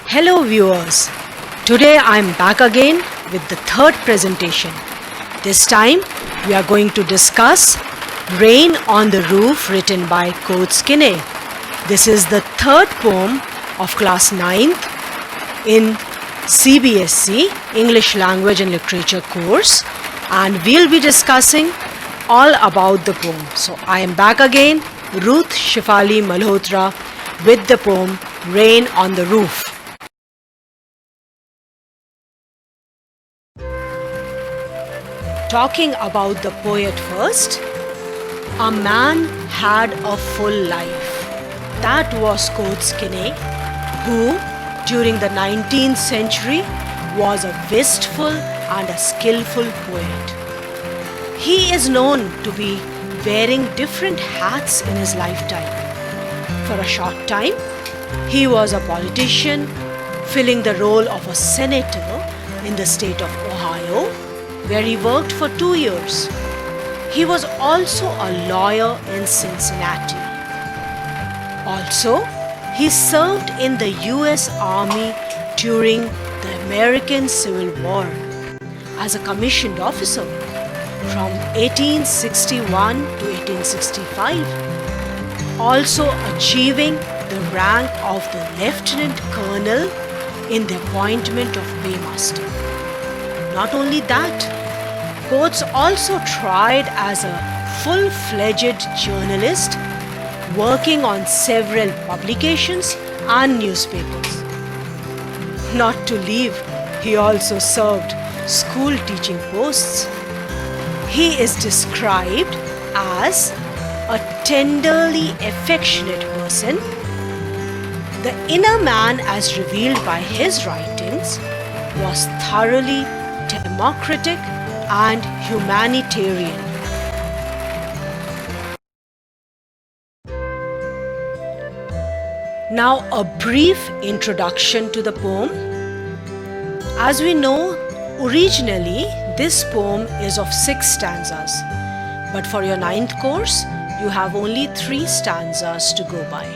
Hello viewers, today I am back again with the third presentation. This time we are going to discuss Rain on the Roof written by Coates Kinney. This is the third poem of class 9th in CBSE English Language and Literature course, and we'll be discussing all about the poem. So I am back again, Ruth Shefali Malhotra, with the poem Rain on the Roof. Talking about the poet first, a man had a full life. That was Coates Kinney, who during the 19th century was a wistful and a skillful poet. He is known to be wearing different hats in his lifetime. For a short time, he was a politician, filling the role of a senator in the state of Ohio, where he worked for 2 years. He was also a lawyer in Cincinnati. Also, he served in the US Army during the American Civil War as a commissioned officer from 1861 to 1865, also achieving the rank of the Lieutenant Colonel in the appointment of paymaster. Not only that, Coates also tried as a full-fledged journalist, working on several publications and newspapers. Not to leave, he also served school teaching posts. He is described as a tenderly affectionate person. The inner man, as revealed by his writings, was thoroughly democratic and humanitarian. Now, a brief introduction to the poem. As we know, originally this poem is of 6 stanzas, but for your 9th course, you have only 3 stanzas to go by.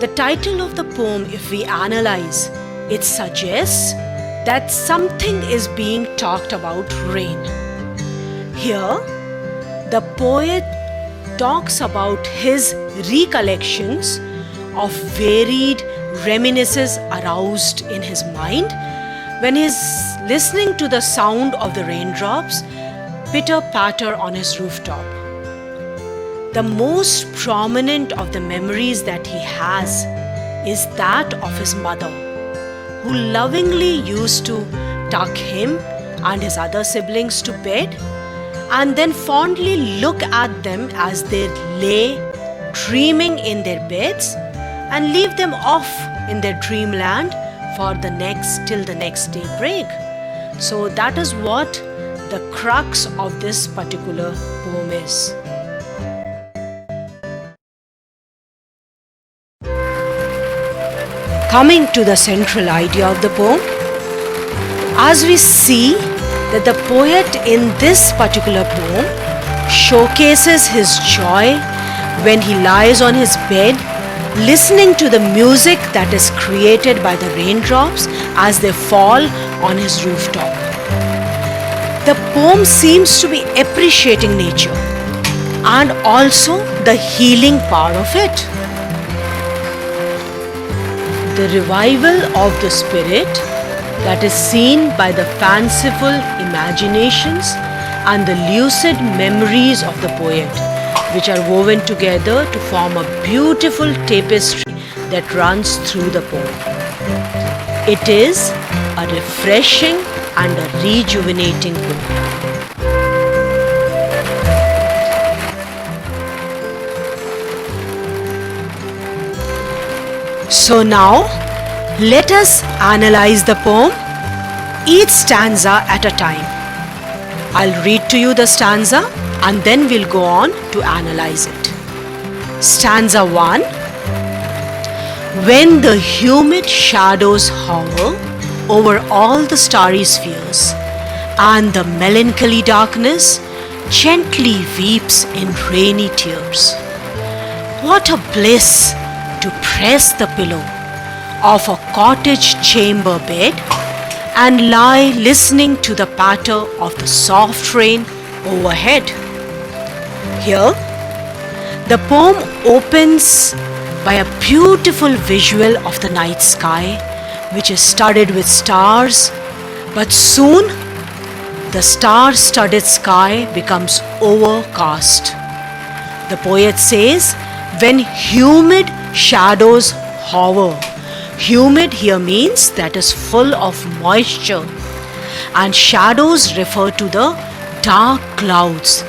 The title of the poem, if we analyze, it suggests that something is being talked about rain. Here, the poet talks about his recollections of varied reminiscences aroused in his mind when he is listening to the sound of the raindrops pitter-patter on his rooftop. The most prominent of the memories that he has is that of his mother, who lovingly used to tuck him and his other siblings to bed and then fondly look at them as they lay dreaming in their beds and leave them off in their dreamland till the next daybreak. So that is what the crux of this particular poem is. Coming to the central idea of the poem, as we see that the poet in this particular poem showcases his joy when he lies on his bed listening to the music that is created by the raindrops as they fall on his rooftop. The poem seems to be appreciating nature and also the healing power of it. The revival of the spirit that is seen by the fanciful imaginations and the lucid memories of the poet, which are woven together to form a beautiful tapestry that runs through the poem. It is a refreshing and a rejuvenating poem. So now, let us analyze the poem, each stanza at a time. I'll read to you the stanza and then we'll go on to analyze it. Stanza 1. When the humid shadows hover over all the starry spheres, and the melancholy darkness gently weeps in rainy tears. What a bliss to press the pillow of a cottage chamber bed and lie listening to the patter of the soft rain overhead. Here, the poem opens by a beautiful visual of the night sky, which is studded with stars, but soon the star-studded sky becomes overcast. The poet says, when humid shadows hover. Humid here means that is full of moisture, and shadows refer to the dark clouds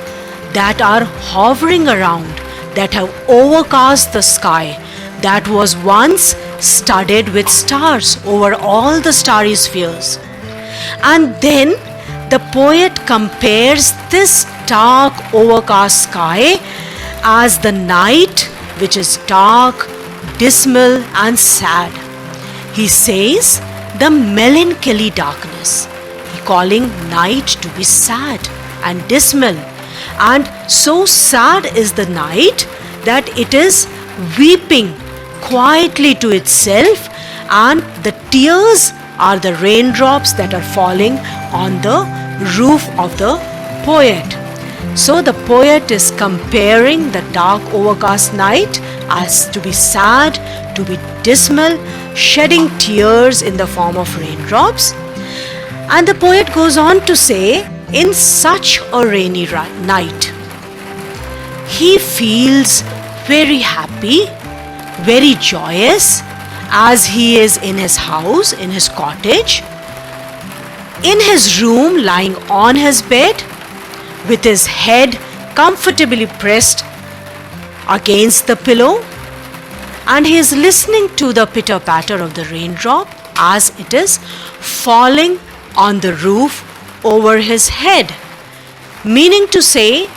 that are hovering around, that have overcast the sky that was once studded with stars over all the starry spheres. And then the poet compares this dark overcast sky as the night, which is dark, dismal and sad. He says the melancholy darkness, calling night to be sad and dismal. And so sad is the night that it is weeping quietly to itself, and the tears are the raindrops that are falling on the roof of the poet. So the poet is comparing the dark overcast night as to be sad, to be dismal, shedding tears in the form of raindrops. And the poet goes on to say, in such a rainy night, he feels very happy, very joyous, as he is in his house, in his cottage, in his room, lying on his bed, with his head comfortably pressed against the pillow, and he is listening to the pitter-patter of the raindrop as it is falling on the roof over his head. Meaning to say,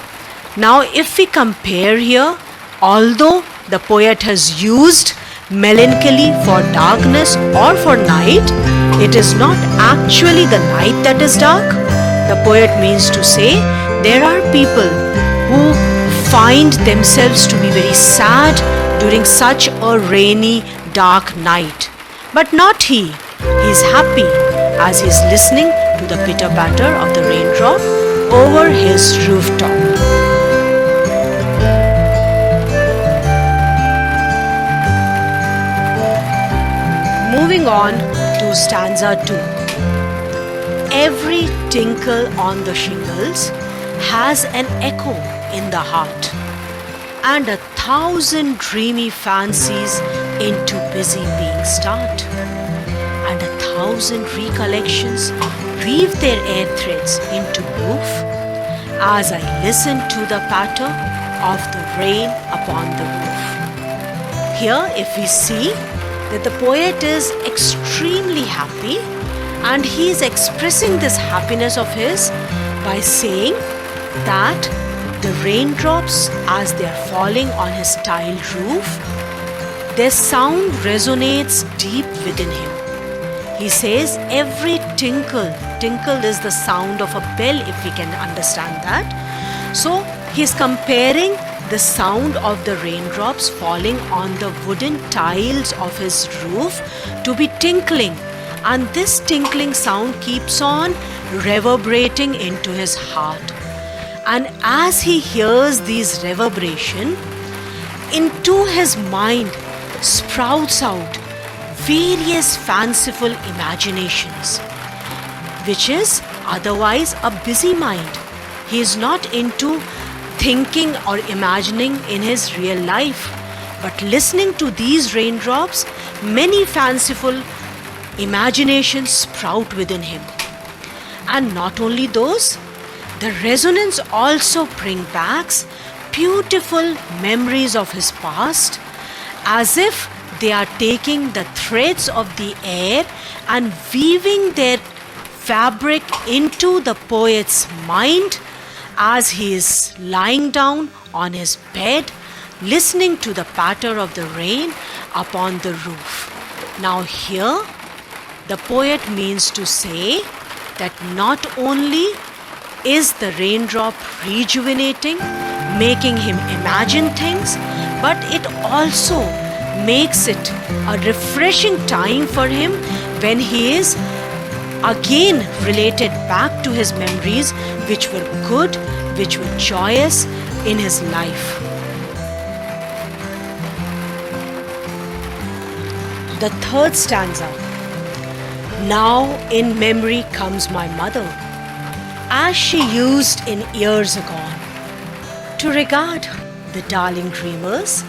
now if we compare here, although the poet has used melancholy for darkness or for night, it is not actually the night that is dark. The poet means to say there are people who find themselves to be very sad during such a rainy, dark night. But not he. He is happy as he is listening to the pitter-patter of the raindrop over his rooftop. Moving on to stanza 2. Every tinkle on the shingles has an echo in the heart, and 1,000 dreamy fancies into busy being start, and 1,000 recollections weave their air threads into woof as I listen to the patter of the rain upon the roof. Here, if we see that the poet is extremely happy, and he is expressing this happiness of his by saying that the raindrops, as they are falling on his tiled roof, their sound resonates deep within him. He says every tinkle is the sound of a bell, if we can understand that. So he is comparing the sound of the raindrops falling on the wooden tiles of his roof to be tinkling, and this tinkling sound keeps on reverberating into his heart. And as he hears these reverberation, into his mind sprouts out various fanciful imaginations, which is otherwise a busy mind. He is not into thinking or imagining in his real life, but listening to these raindrops, many fanciful imaginations sprout within him. And not only those, the resonance also brings back beautiful memories of his past, as if they are taking the threads of the air and weaving their fabric into the poet's mind as he is lying down on his bed, listening to the patter of the rain upon the roof. Now here, the poet means to say that not only is the raindrop rejuvenating, making him imagine things, but it also makes it a refreshing time for him when he is again related back to his memories, which were good, which were joyous in his life. The third stanza. Now in memory comes my mother, as she used in years agone, to regard the darling dreamers,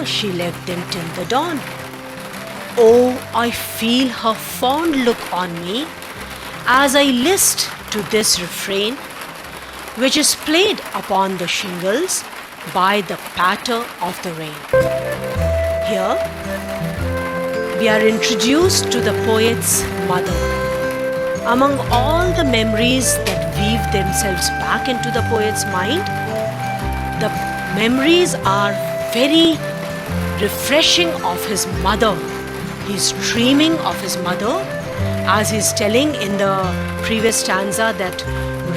she left them till the dawn. Oh, I feel her fond look on me as I list to this refrain, which is played upon the shingles by the patter of the rain. Here, we are introduced to the poet's mother. Among all the memories that weave themselves back into the poet's mind, the memories are very refreshing of his mother. He's dreaming of his mother, as he's telling in the previous stanza that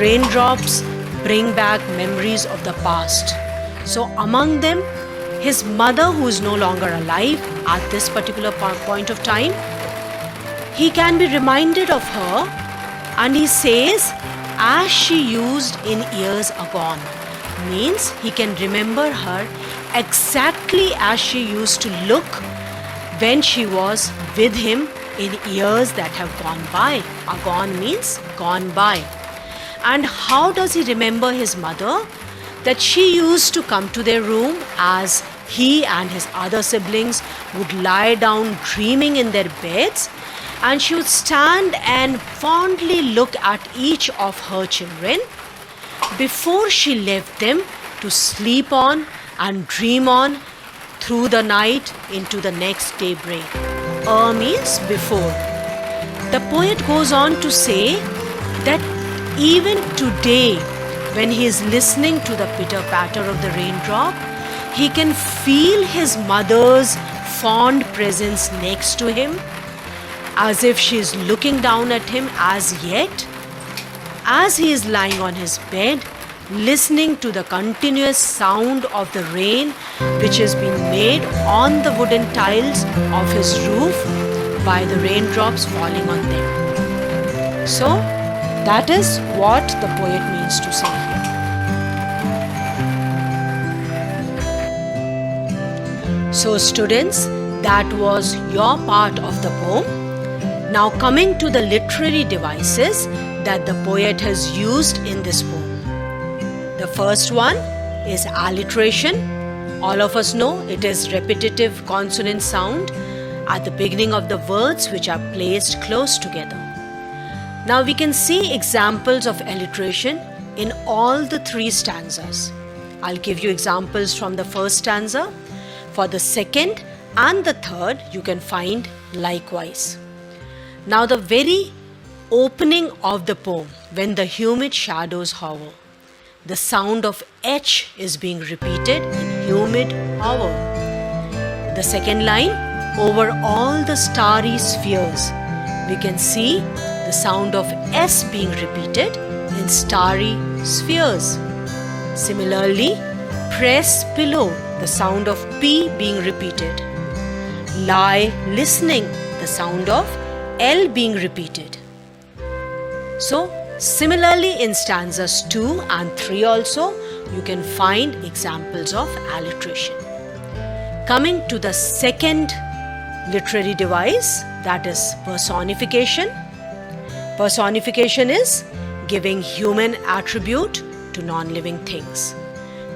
raindrops bring back memories of the past. So among them, his mother, who is no longer alive at this particular point of time, he can be reminded of her, and he says, as she used in years agone, means he can remember her exactly as she used to look when she was with him in years that have gone by. Agone means gone by. And how does he remember his mother? That she used to come to their room as he and his other siblings would lie down dreaming in their beds, and she would stand and fondly look at each of her children before she left them to sleep on and dream on through the night into the next daybreak. Means before. The poet goes on to say that even today, when he is listening to the pitter-patter of the raindrop, he can feel his mother's fond presence next to him, as if she is looking down at him as yet, as he is lying on his bed, listening to the continuous sound of the rain which has been made on the wooden tiles of his roof by the raindrops falling on them. So, that is what the poet means to say here. So, students, that was your part of the poem. Now, coming to the literary devices that the poet has used in this poem. The first one is alliteration. All of us know it is repetitive consonant sound at the beginning of the words which are placed close together. Now we can see examples of alliteration in all the three stanzas. I'll give you examples from the first stanza. For the second and the third, you can find likewise. Now the very opening of the poem, when the humid shadows hover, the sound of H is being repeated in humid hover. The second line, over all the starry spheres, we can see the sound of S being repeated in starry spheres. Similarly, press pillow, the sound of P being repeated. Lie listening, the sound of L being repeated. So, similarly in stanzas 2 and 3 also, you can find examples of alliteration. Coming to the second literary device, that is personification. Personification is giving human attribute to non-living things.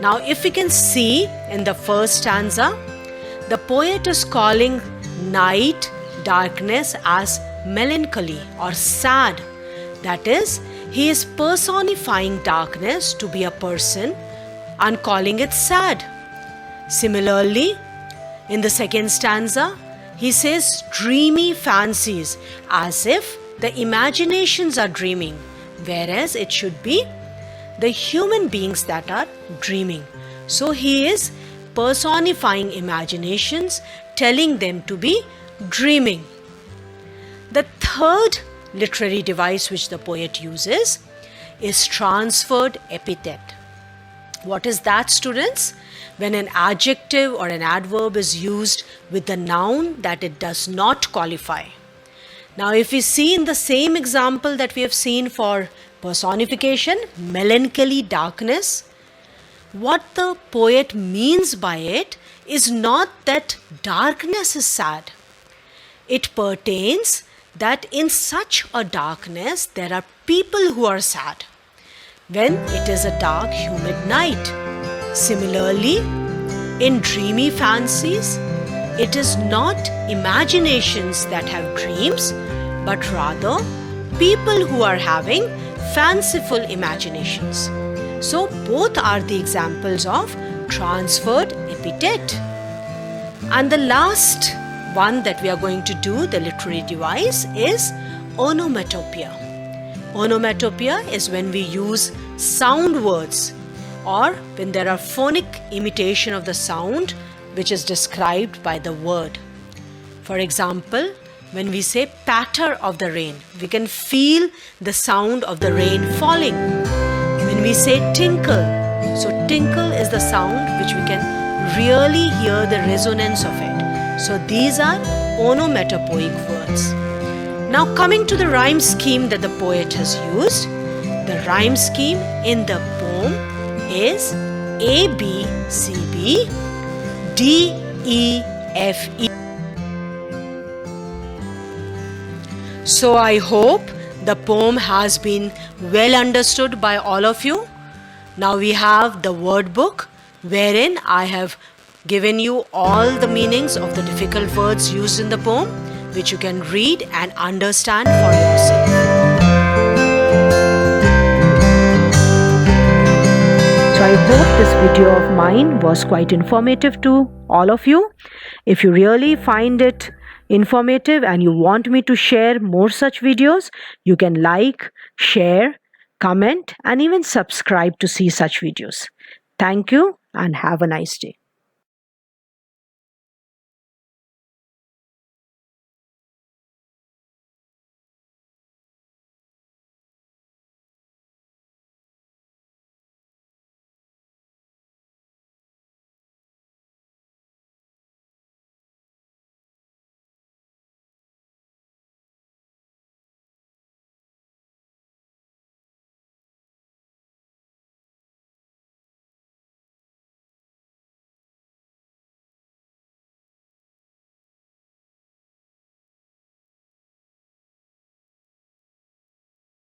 Now, if we can see in the first stanza, the poet is calling night, darkness as melancholy or sad. That is, he is personifying darkness to be a person and calling it sad. Similarly, in the second stanza, he says dreamy fancies, as if the imaginations are dreaming, whereas it should be the human beings that are dreaming. So he is personifying imaginations, telling them to be dreaming. The third literary device which the poet uses is transferred epithet. What is that, students? when an adjective or an adverb is used with the noun that it does not qualify. Now, if we see in the same example that we have seen for personification, melancholy, darkness, what the poet means by it is not that darkness is sad. It pertains that in such a darkness there are people who are sad when it is a dark, humid night. Similarly, in dreamy fancies, it is not imaginations that have dreams, but rather people who are having fanciful imaginations. So both are the examples of transferred epithet. And the last one that we are going to do, the literary device, is onomatopoeia. Onomatopoeia is when we use sound words or when there are phonic imitation of the sound which is described by the word. For example, when we say patter of the rain, we can feel the sound of the rain falling. When we say tinkle, so tinkle is the sound which we can really hear the resonance of it. So these are onomatopoeic words. Now coming to the rhyme scheme that the poet has used, the rhyme scheme in the poem is A, B, C, B, D, E, F, E. So I hope the poem has been well understood by all of you. Now we have the word book wherein I have given you all the meanings of the difficult words used in the poem, which you can read and understand for yourself. So I hope this video of mine was quite informative to all of you. If you really find it informative and you want me to share more such videos, you can like, share, comment, and even subscribe to see such videos. Thank you and have a nice day.